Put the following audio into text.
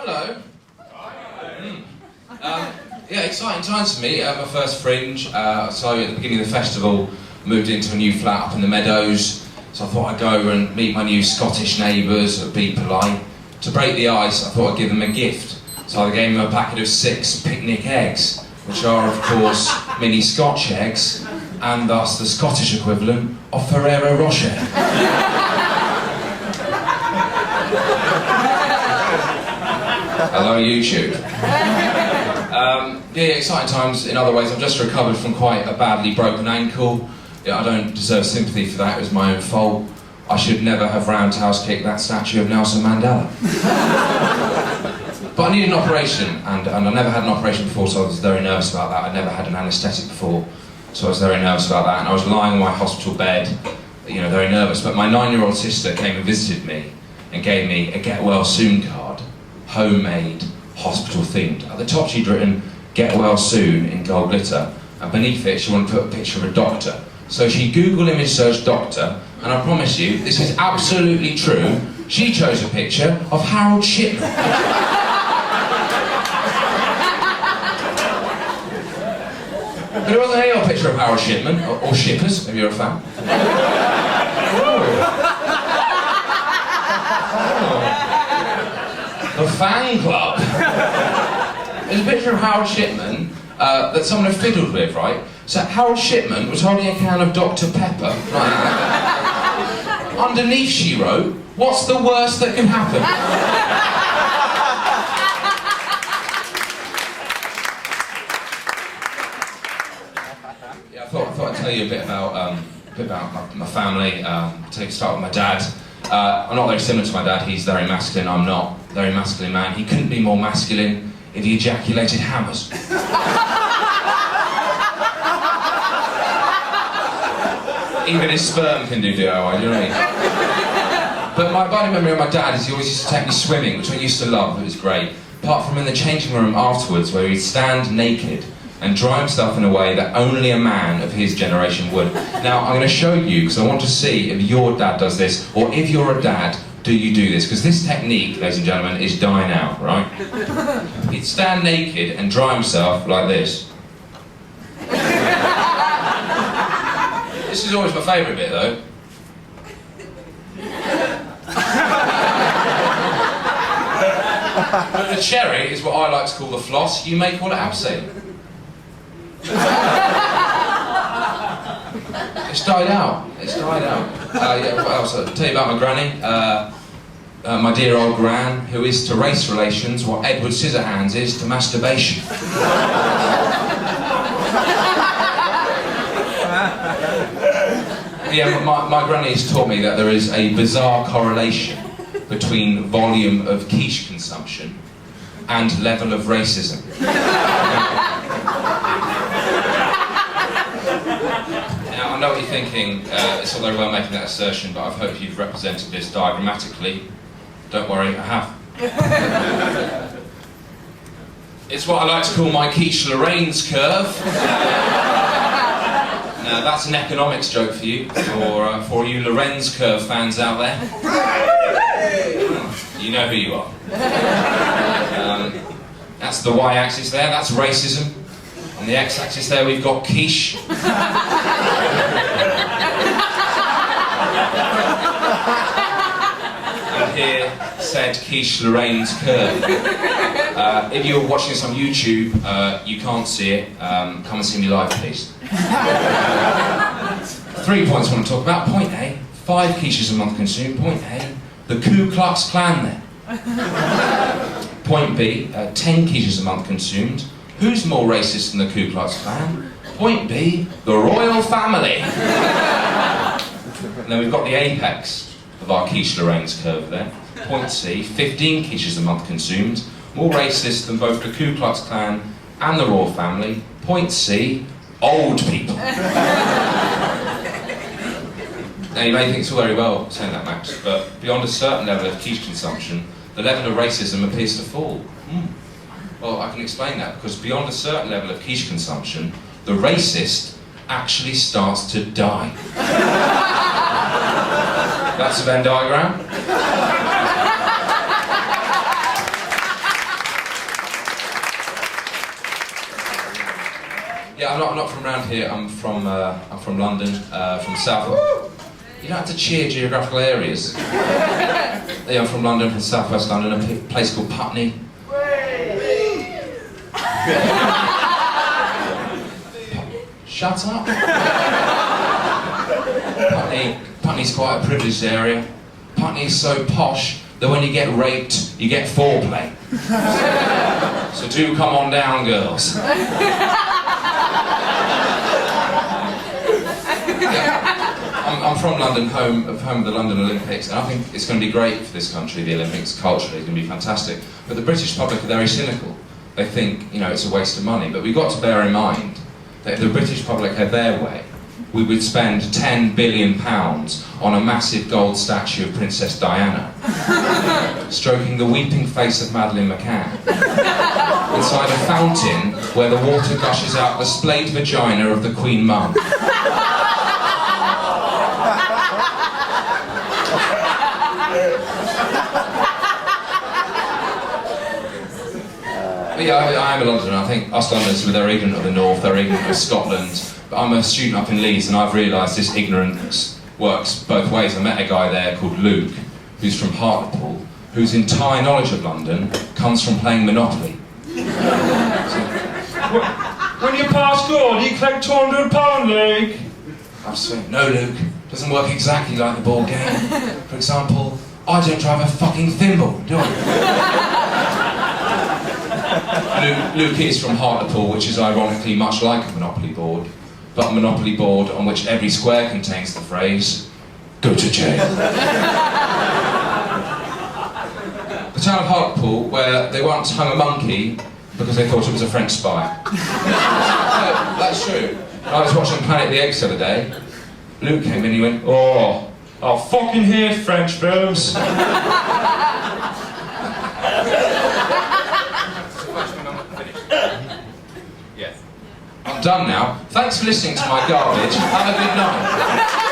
Hello. Yeah, exciting times for me. My first Fringe. So at the beginning of the festival, moved into a new flat up in the Meadows. So I thought I'd go and meet my new Scottish neighbours, be polite. To break the ice, I thought I'd give them a gift. So I gave them a packet of 6 picnic eggs, which are, of course, mini Scotch eggs, and thus the Scottish equivalent of Ferrero Rocher. Hello, YouTube. Yeah, exciting times in other ways. I've just recovered from quite a badly broken ankle. Yeah, I don't deserve sympathy for that, it was my own fault. I should never have roundhouse kicked that statue of Nelson Mandela. But I needed an operation, and I never had an operation before, so I was very nervous about that. I'd never had an anaesthetic before, so I was very nervous about that. And I was lying on my hospital bed, you know, very nervous. But my 9-year-old sister came and visited me and gave me a get well soon card, homemade, hospital themed. At the top she'd written, "Get well soon" in gold glitter, and beneath it she wanted to put a picture of a doctor. So she Google image searched doctor, and I promise you, this is absolutely true, she chose a picture of Harold Shipman. But it wasn't any old picture of Harold Shipman, or Shippers, if you're a fan. The fan club. There's a picture of Harold Shipman that someone had fiddled with, right? So Harold Shipman was holding a can of Dr. Pepper, right? Underneath she wrote, "What's the worst that can happen?" Yeah, I thought I'd tell you a bit about my family. Start with my dad. I'm not very similar to my dad. He's very masculine. I'm not. Very masculine man. He couldn't be more masculine if he ejaculated hammers. Even his sperm can do DIY, do you know what I mean? But my abiding memory of my dad is he always used to take me swimming, which I used to love, it was great. Apart from in the changing room afterwards, where he'd stand naked and dry himself in a way that only a man of his generation would. Now, I'm going to show you, because I want to see if your dad does this, or if you're a dad, do you do this? Because this technique, ladies and gentlemen, is dying out, right? He'd stand naked and dry himself like this. This is always my favourite bit, though. But the cherry is what I like to call the floss. You may call it abseiling. It's died out. It's died out. Yeah, what else? I'll tell you about my granny. My dear old gran, who is to race relations what Edward Scissorhands is to masturbation. Yeah, my granny has taught me that there is a bizarre correlation between volume of quiche consumption and level of racism. Now, I know what you're thinking, it's all very well making that assertion, but I hope you've represented this diagrammatically. Don't worry, I have. It's what I like to call my quiche-Lorraine's curve. Now, that's an economics joke for you, for you Lorenz curve fans out there. You know who you are. That's the y-axis there, that's racism. On the x-axis there we've got quiche. And here, said quiche-Lorraine's curve. If you're watching this on YouTube, you can't see it, come and see me live, please. 3 points I want to talk about. Point A, 5 quiches a month consumed. Point A, the Ku Klux Klan there. Point B, 10 quiches a month consumed. Who's more racist than the Ku Klux Klan? Point B, the royal family. And then we've got the apex of our quiche-Lorraine's curve there. Point C, 15 quiches a month consumed. More racist than both the Ku Klux Klan and the royal family. Point C, old people. Now you may think it's all very well saying that, Max, but beyond a certain level of quiche consumption, the level of racism appears to fall. Well, I can explain that, because beyond a certain level of quiche consumption, the racist actually starts to die. That's a Venn diagram. not from around here. I'm from London, from South. You don't have to cheer geographical areas. Yeah, I'm from London, from southwest London, a place called Putney. Shut up. Putney's quite a privileged area. Putney's so posh that when you get raped, you get foreplay. So do come on down, girls. I'm from London, home of the London Olympics, and I think it's going to be great for this country, the Olympics, culturally, it's going to be fantastic. But the British public are very cynical. They think, it's a waste of money. But we've got to bear in mind that if the British public had their way, we would spend £10 billion on a massive gold statue of Princess Diana, stroking the weeping face of Madeleine McCann, inside a fountain where the water gushes out the splayed vagina of the Queen Mum. But yeah, I am a Londoner. I think us Londoners, they're ignorant of the North, they're ignorant of Scotland. But I'm a student up in Leeds, and I've realised this ignorance works both ways. I met a guy there called Luke, who's from Hartlepool, whose entire knowledge of London comes from playing Monopoly. When you pass God, you collect £200, Luke. I swear, no, Luke. Doesn't work exactly like the ball game. For example, I don't drive a fucking thimble, do I? Luke is from Hartlepool, which is ironically much like a Monopoly board, but a Monopoly board on which every square contains the phrase, "Go to jail." The town of Hartlepool, where they once hung a monkey because they thought it was a French spy. No, that's true. I was watching Planet of the Apes the other day. Luke came in and he went, "Oh, I fucking hate French films." I'm done now. Thanks for listening to my garbage. Have a good night.